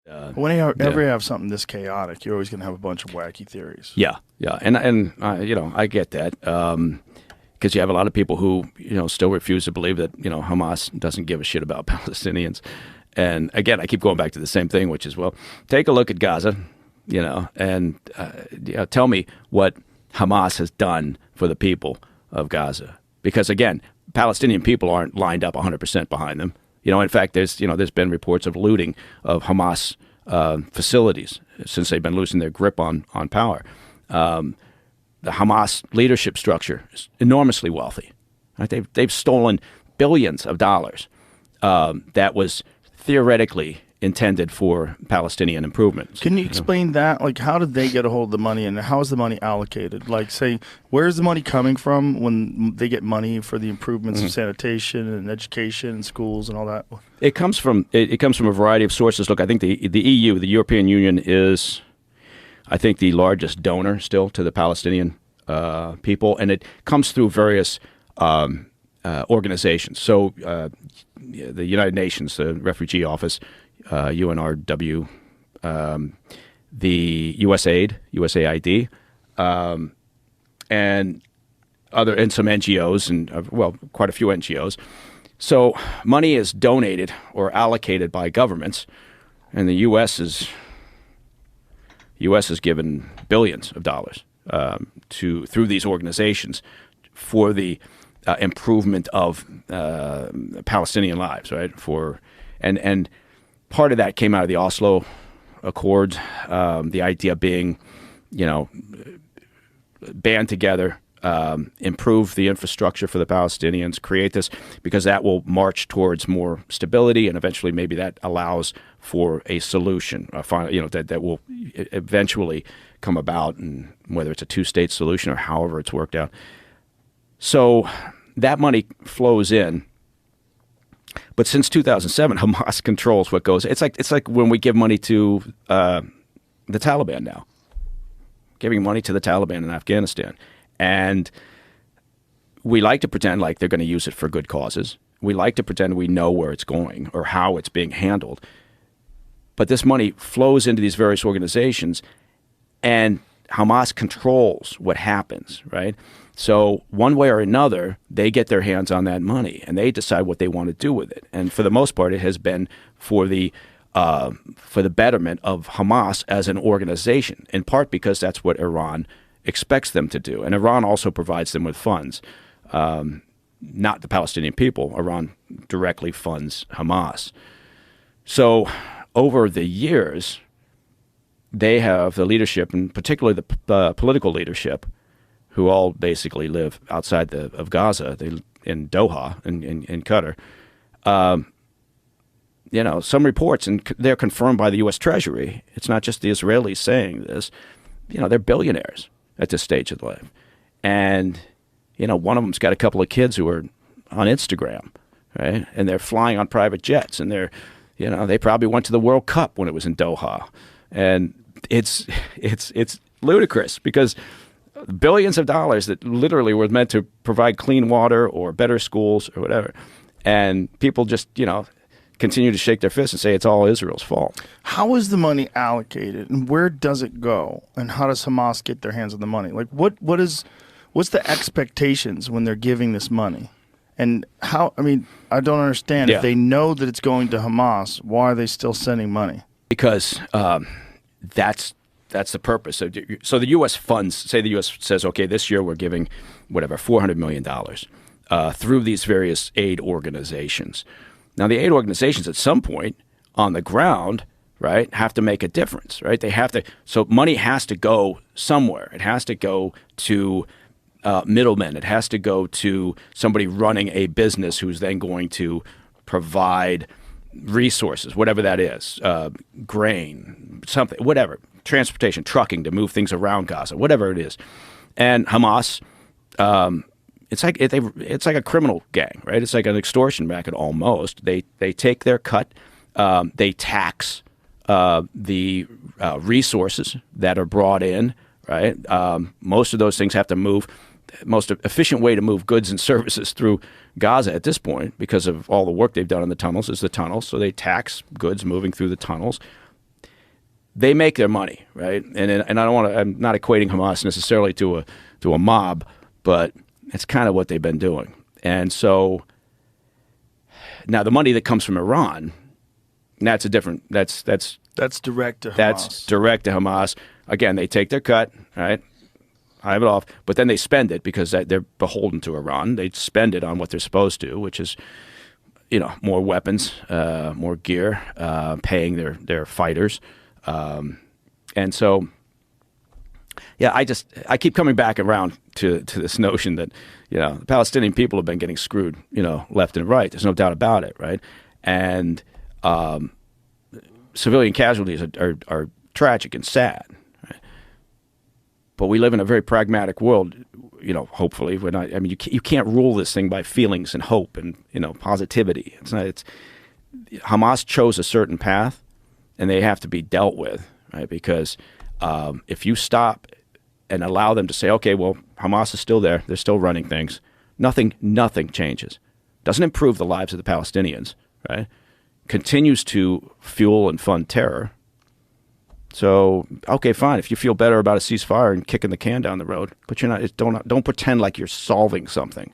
Whenever Yeah. you have something this chaotic, you're always going to have a bunch of wacky theories. Yeah, yeah, and I get that because you have a lot of people who still refuse to believe that Hamas doesn't give a shit about Palestinians, and again, I keep going back to the same thing, which is, well, take a look at Gaza, and tell me what Hamas has done for the people of Gaza, because again, Palestinian people aren't lined up 100% behind them. In fact, there's been reports of looting of Hamas facilities since they've been losing their grip on power. The Hamas leadership structure is enormously wealthy. Right? They've stolen billions of dollars that was theoretically intended for Palestinian improvements. Can you explain that? Like, how did they get a hold of the money, and how is the money allocated? Like, say, where's the money coming from when they get money for the improvements of sanitation and education and schools and all that? It comes from a variety of sources. Look, I think the EU, the European Union, is, I think, the largest donor still to the Palestinian people, and it comes through various organizations. So, the United Nations, the Refugee Office, UNRW, the USAID, and some NGOs, and quite a few NGOs. So money is donated or allocated by governments, and the U.S. has given billions of dollars through these organizations for the improvement of Palestinian lives, right? And part of that came out of the Oslo Accords, the idea being, band together, improve the infrastructure for the Palestinians, create this, because that will march towards more stability, and eventually maybe that allows for a solution, that will eventually come about, and whether it's a two-state solution or however it's worked out. So that money flows in. But since 2007, Hamas controls what goes. It's like when we give money to the Taliban now, giving money to the Taliban in Afghanistan, and we like to pretend like they're going to use it for good causes. We like to pretend we know where it's going or how it's being handled. But this money flows into these various organizations, and Hamas controls what happens, right? So one way or another, they get their hands on that money, and they decide what they want to do with it. And for the most part, it has been for the betterment of Hamas as an organization, in part because that's what Iran expects them to do. And Iran also provides them with funds, not the Palestinian people. Iran directly funds Hamas. So over the years, they have the leadership, and particularly the political leadership, who all basically live outside of Gaza. They in Doha, in Qatar. Some reports, and they're confirmed by the U.S. Treasury. It's not just the Israelis saying this. They're billionaires at this stage of life. And, one of them's got a couple of kids who are on Instagram, right? And they're flying on private jets, and they probably went to the World Cup when it was in Doha. And it's ludicrous, because billions of dollars that literally were meant to provide clean water or better schools or whatever. And people just, continue to shake their fists and say it's all Israel's fault. How is the money allocated, and where does it go, and how does Hamas get their hands on the money? Like, what's the expectations when they're giving this money? And how, I don't understand. Yeah. If they know that it's going to Hamas, why are they still sending money? Because that's the purpose. So the U.S. funds, say the U.S. says, okay, this year we're giving whatever, $400 million through these various aid organizations. Now, the aid organizations at some point on the ground, right, have to make a difference, right? They have to. So money has to go somewhere. It has to go to middlemen. It has to go to somebody running a business who's then going to provide resources, whatever that is, grain, something, whatever, transportation, trucking to move things around Gaza, whatever it is. And Hamas, it's like a criminal gang, right? It's like an extortion racket almost. They take their cut. They tax the resources that are brought in, right? Most of those things have to move. Most efficient way to move goods and services through Gaza at this point, because of all the work they've done in the tunnels, is the tunnels. So they tax goods moving through the tunnels. they make their money, right? And I don't want to. I'm not equating Hamas necessarily to a mob, but it's kind of what they've been doing. And so now the money that comes from Iran, that's a different. That's direct to Hamas. That's direct to Hamas. Again, they take their cut, right? I have it off, but then they spend it because they're beholden to Iran. They spend it on what they're supposed to, which is, more weapons, more gear, paying their fighters, and so, yeah, I keep coming back around to this notion that the Palestinian people have been getting screwed, left and right. There's no doubt about it, right? And civilian casualties are tragic and sad. But we live in a very pragmatic world, hopefully. We're not, I mean, you can't rule this thing by feelings and hope and, positivity. Hamas chose a certain path, and they have to be dealt with, right? Because if you stop and allow them to say, okay, well, Hamas is still there. They're still running things. Nothing changes. Doesn't improve the lives of the Palestinians, right? Continues to fuel and fund terror. So, okay, fine. If you feel better about a ceasefire and kicking the can down the road, but you're not. Don't pretend like you're solving something.